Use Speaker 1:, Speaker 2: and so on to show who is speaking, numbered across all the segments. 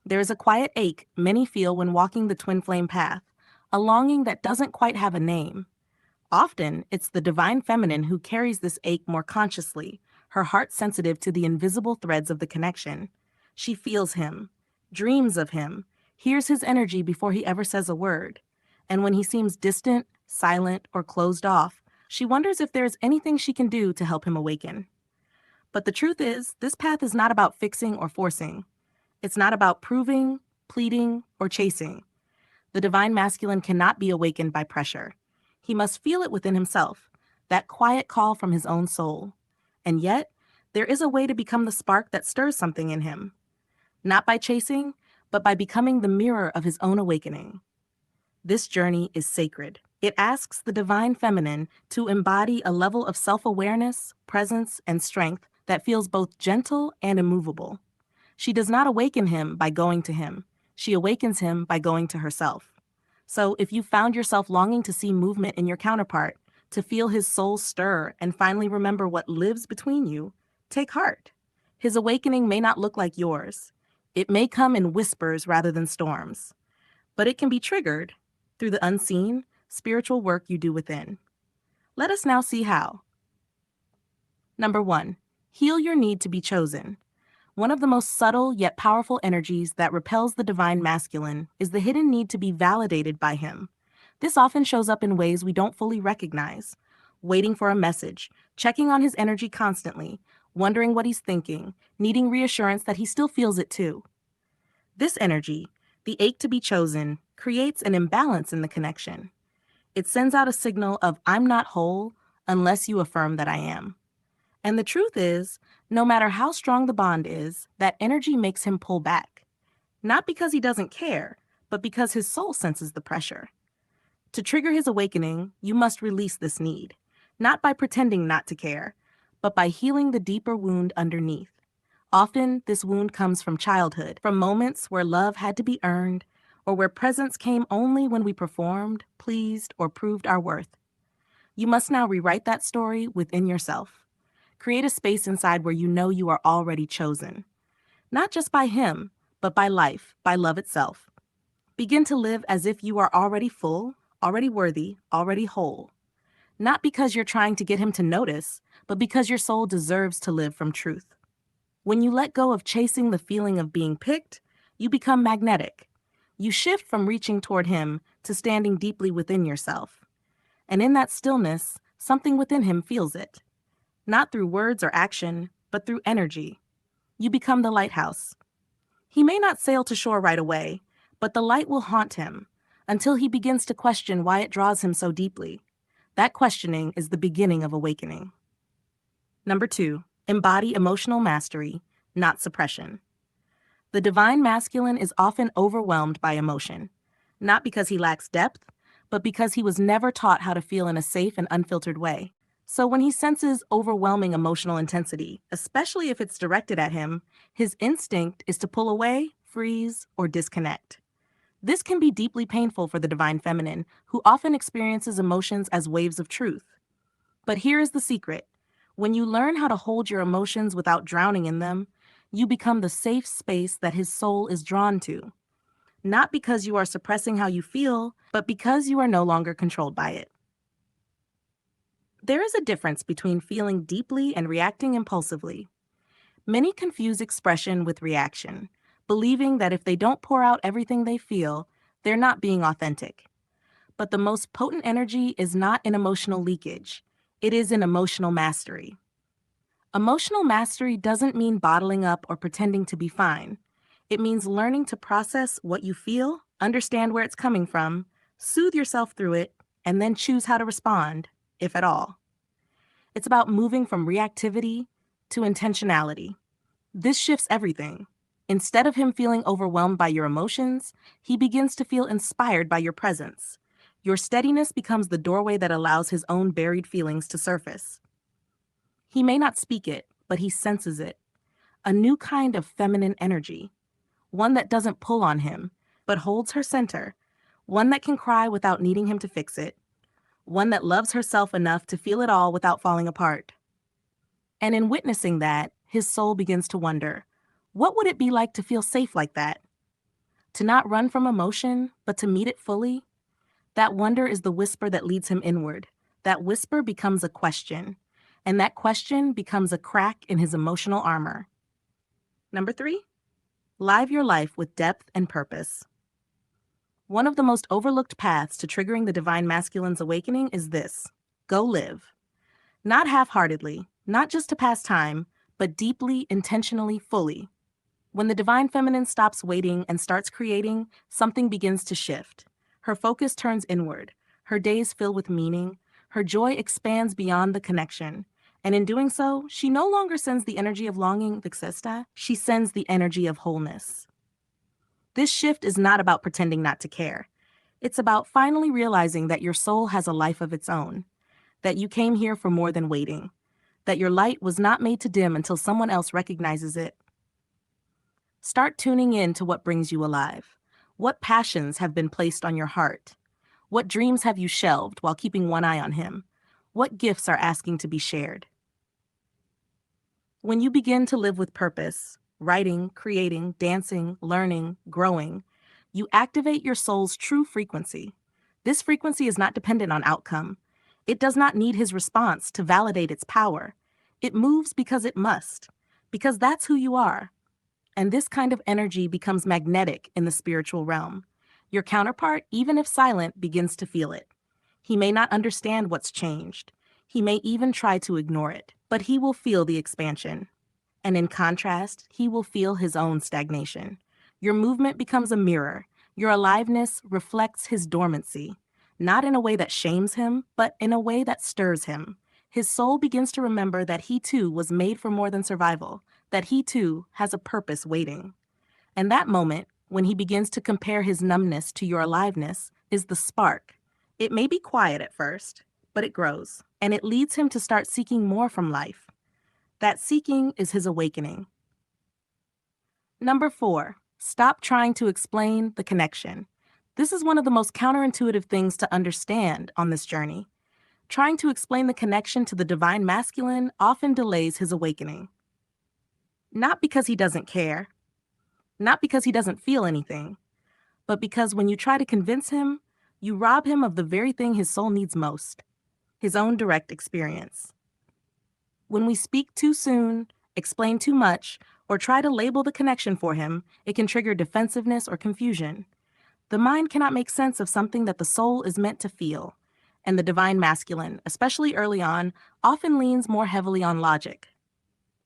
Speaker 1: There is a quiet ache many feel when walking the twin flame path, a longing that doesn't quite have a name. Often, it's the divine feminine who carries this ache more consciously, her heart sensitive to the invisible threads of the connection. She feels him, dreams of him, hears his energy before he ever says a word. And when he seems distant, silent, or closed off, she wonders if there is anything she can do to help him awaken. But the truth is, this path is not about fixing or forcing. It's not about proving, pleading, or chasing. The divine masculine cannot be awakened by pressure. He must feel it within himself, that quiet call from his own soul. And yet, there is a way to become the spark that stirs something in him. Not by chasing, but by becoming the mirror of his own awakening. This journey is sacred. It asks the divine feminine to embody a level of self-awareness, presence, and strength that feels both gentle and immovable. She does not awaken him by going to him. She awakens him by going to herself. So if you found yourself longing to see movement in your counterpart, to feel his soul stir and finally remember what lives between you, take heart. His awakening may not look like yours. It may come in whispers rather than storms. But it can be triggered through the unseen, spiritual work you do within. Let us now see how. Number 1, heal your need to be chosen. One of the most subtle yet powerful energies that repels the divine masculine is the hidden need to be validated by him. This often shows up in ways we don't fully recognize. Waiting for a message, checking on his energy constantly, wondering what he's thinking, needing reassurance that he still feels it too. This energy, the ache to be chosen, creates an imbalance in the connection. It sends out a signal of "I'm not whole unless you affirm that I am." And the truth is, no matter how strong the bond is, that energy makes him pull back. Not because he doesn't care, but because his soul senses the pressure. To trigger his awakening, you must release this need, not by pretending not to care, but by healing the deeper wound underneath. Often, this wound comes from childhood, from moments where love had to be earned, or where presence came only when we performed, pleased, or proved our worth. You must now rewrite that story within yourself. Create a space inside where you know you are already chosen. Not just by him, but by life, by love itself. Begin to live as if you are already full, already worthy, already whole. Not because you're trying to get him to notice, but because your soul deserves to live from truth. When you let go of chasing the feeling of being picked, you become magnetic. You shift from reaching toward him to standing deeply within yourself. And in that stillness, something within him feels it. Not through words or action, but through energy. You become the lighthouse. He may not sail to shore right away, but the light will haunt him until he begins to question why it draws him so deeply. That questioning is the beginning of awakening. Number 2, embody emotional mastery, not suppression. The divine masculine is often overwhelmed by emotion, not because he lacks depth, but because he was never taught how to feel in a safe and unfiltered way. So when he senses overwhelming emotional intensity, especially if it's directed at him, his instinct is to pull away, freeze, or disconnect. This can be deeply painful for the divine feminine, who often experiences emotions as waves of truth. But here is the secret. When you learn how to hold your emotions without drowning in them, you become the safe space that his soul is drawn to. Not because you are suppressing how you feel, but because you are no longer controlled by it. There is a difference between feeling deeply and reacting impulsively. Many confuse expression with reaction, believing that if they don't pour out everything they feel, they're not being authentic. But the most potent energy is not in emotional leakage. It is in emotional mastery. Emotional mastery doesn't mean bottling up or pretending to be fine. It means learning to process what you feel, understand where it's coming from, soothe yourself through it, and then choose how to respond, if at all. It's about moving from reactivity to intentionality. This shifts everything. Instead of him feeling overwhelmed by your emotions, he begins to feel inspired by your presence. Your steadiness becomes the doorway that allows his own buried feelings to surface. He may not speak it, but he senses it. A new kind of feminine energy. One that doesn't pull on him, but holds her center. One that can cry without needing him to fix it. One that loves herself enough to feel it all without falling apart. And in witnessing that, his soul begins to wonder, what would it be like to feel safe like that? to not run from emotion, but to meet it fully. That wonder is the whisper that leads him inward. That whisper becomes a question, and that question becomes a crack in his emotional armor. Number 3, live your life with depth and purpose. One of the most overlooked paths to triggering the divine masculine's awakening is this: go live. Not half-heartedly, not just to pass time, but deeply, intentionally, fully. When the divine feminine stops waiting and starts creating, something begins to shift. Her focus turns inward, her days fill with meaning, her joy expands beyond the connection. And in doing so, she no longer sends the energy of longing, she sends the energy of wholeness. This shift is not about pretending not to care. It's about finally realizing that your soul has a life of its own, that you came here for more than waiting, that your light was not made to dim until someone else recognizes it. Start tuning in to what brings you alive. What passions have been placed on your heart? What dreams have you shelved while keeping one eye on him? What gifts are asking to be shared? When you begin to live with purpose, writing, creating, dancing, learning, growing, you activate your soul's true frequency. This frequency is not dependent on outcome. It does not need his response to validate its power. It moves because it must, because that's who you are. And this kind of energy becomes magnetic in the spiritual realm. Your counterpart, even if silent, begins to feel it. He may not understand what's changed. He may even try to ignore it, but he will feel the expansion. And in contrast, he will feel his own stagnation. Your movement becomes a mirror. Your aliveness reflects his dormancy, not in a way that shames him, but in a way that stirs him. His soul begins to remember that he too was made for more than survival, that he too has a purpose waiting. And that moment, when he begins to compare his numbness to your aliveness, is the spark. It may be quiet at first, but it grows, and it leads him to start seeking more from life. That seeking is his awakening. Number 4, stop trying to explain the connection. This is one of the most counterintuitive things to understand on this journey. Trying to explain the connection to the divine masculine often delays his awakening. Not because he doesn't care, not because he doesn't feel anything, but because when you try to convince him, you rob him of the very thing his soul needs most: his own direct experience. When we speak too soon, explain too much, or try to label the connection for him, it can trigger defensiveness or confusion. The mind cannot make sense of something that the soul is meant to feel, and the divine masculine, especially early on, often leans more heavily on logic.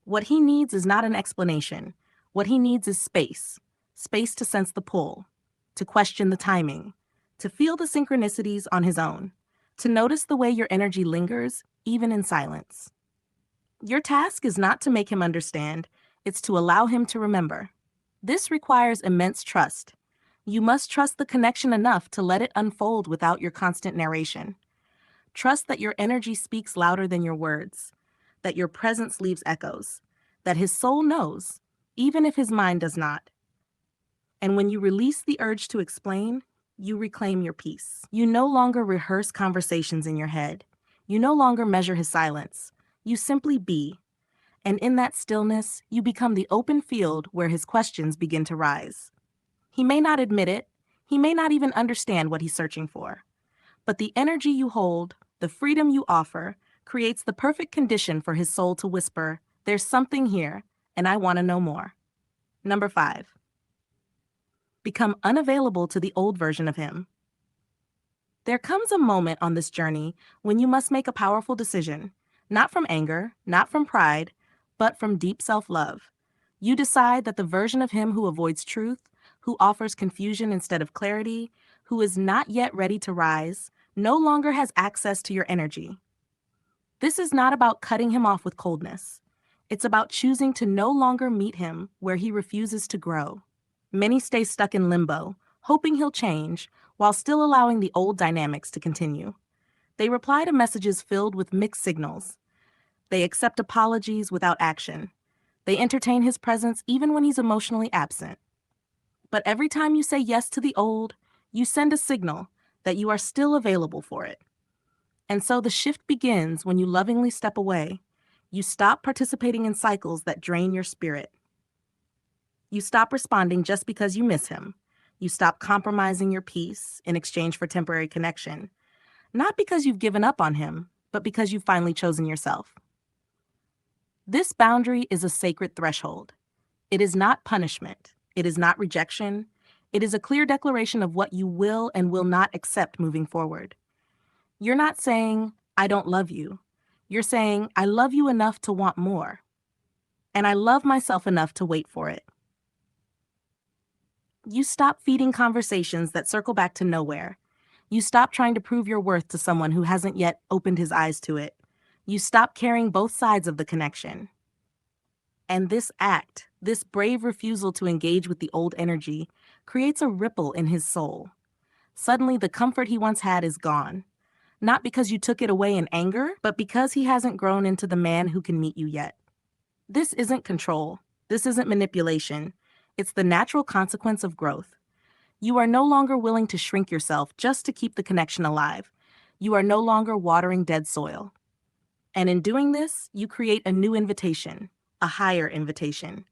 Speaker 1: What he needs is not an explanation. What he needs is space. Space to sense the pull, to question the timing, to feel the synchronicities on his own, to notice the way your energy lingers, even in silence. Your task is not to make him understand, it's to allow him to remember. This requires immense trust. You must trust the connection enough to let it unfold without your constant narration. Trust that your energy speaks louder than your words, that your presence leaves echoes, that his soul knows, even if his mind does not. And when you release the urge to explain, you reclaim your peace. You no longer rehearse conversations in your head. You no longer measure his silence. You simply be. And in that stillness, you become the open field where his questions begin to rise. He may not admit it. He may not even understand what he's searching for. But the energy you hold, the freedom you offer, creates the perfect condition for his soul to whisper, "There's something here, and I want to know more." Number 5, become unavailable to the old version of him. There comes a moment on this journey when you must make a powerful decision, not from anger, not from pride, but from deep self-love. You decide that the version of him who avoids truth, who offers confusion instead of clarity, who is not yet ready to rise, no longer has access to your energy. This is not about cutting him off with coldness. It's about choosing to no longer meet him where he refuses to grow. Many stay stuck in limbo, hoping he'll change, while still allowing the old dynamics to continue. They reply to messages filled with mixed signals. They accept apologies without action. They entertain his presence even when he's emotionally absent. But every time you say yes to the old, you send a signal that you are still available for it. And so the shift begins when you lovingly step away. You stop participating in cycles that drain your spirit. You stop responding just because you miss him. You stop compromising your peace in exchange for temporary connection, not because you've given up on him, but because you've finally chosen yourself. This boundary is a sacred threshold. It is not punishment. It is not rejection. It is a clear declaration of what you will and will not accept moving forward. You're not saying, I don't love you. You're saying, I love you enough to want more. And I love myself enough to wait for it. You stop feeding conversations that circle back to nowhere. You stop trying to prove your worth to someone who hasn't yet opened his eyes to it. You stop carrying both sides of the connection. And this act, this brave refusal to engage with the old energy, creates a ripple in his soul. Suddenly, the comfort he once had is gone. Not because you took it away in anger, but because he hasn't grown into the man who can meet you yet. This isn't control. This isn't manipulation. It's the natural consequence of growth. You are no longer willing to shrink yourself just to keep the connection alive. You are no longer watering dead soil. And in doing this, you create a new invitation, a higher invitation.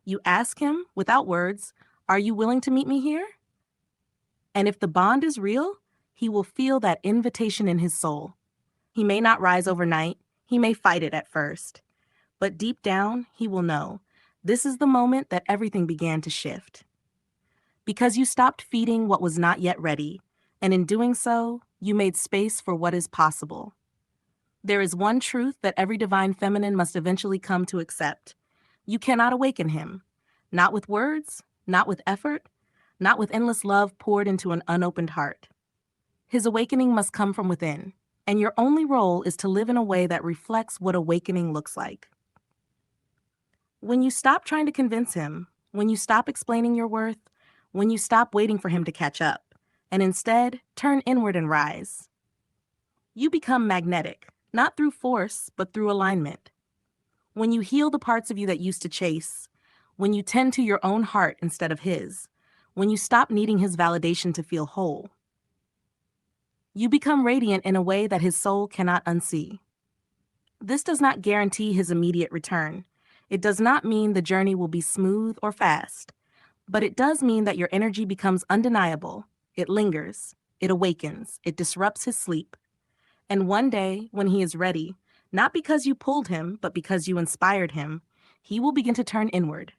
Speaker 1: You ask him, without words, are you willing to meet me here? And if the bond is real, he will feel that invitation in his soul. He may not rise overnight. He may fight it at first. But deep down, he will know this is the moment that everything began to shift. Because you stopped feeding what was not yet ready, and in doing so, you made space for what is possible. There is one truth that every divine feminine must eventually come to accept. You cannot awaken him. Not with words, not with effort, not with endless love poured into an unopened heart. His awakening must come from within, and your only role is to live in a way that reflects what awakening looks like. When you stop trying to convince him, when you stop explaining your worth, when you stop waiting for him to catch up, and instead turn inward and rise, you become magnetic, not through force, but through alignment. When you heal the parts of you that used to chase, when you tend to your own heart instead of his, when you stop needing his validation to feel whole, you become radiant in a way that his soul cannot unsee. This does not guarantee his immediate return. It does not mean the journey will be smooth or fast, but it does mean that your energy becomes undeniable. It lingers, it awakens, it disrupts his sleep. And one day, when he is ready, not because you pulled him, but because you inspired him, he will begin to turn inward.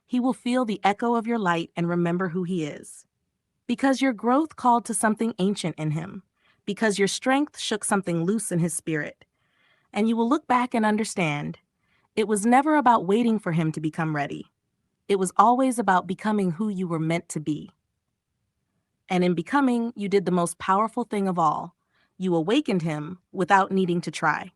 Speaker 1: He will feel the echo of your light and remember who he is. Because your growth called to something ancient in him. Because your strength shook something loose in his spirit. And you will look back and understand, it was never about waiting for him to become ready. It was always about becoming who you were meant to be. And in becoming, you did the most powerful thing of all. You awakened him without needing to try.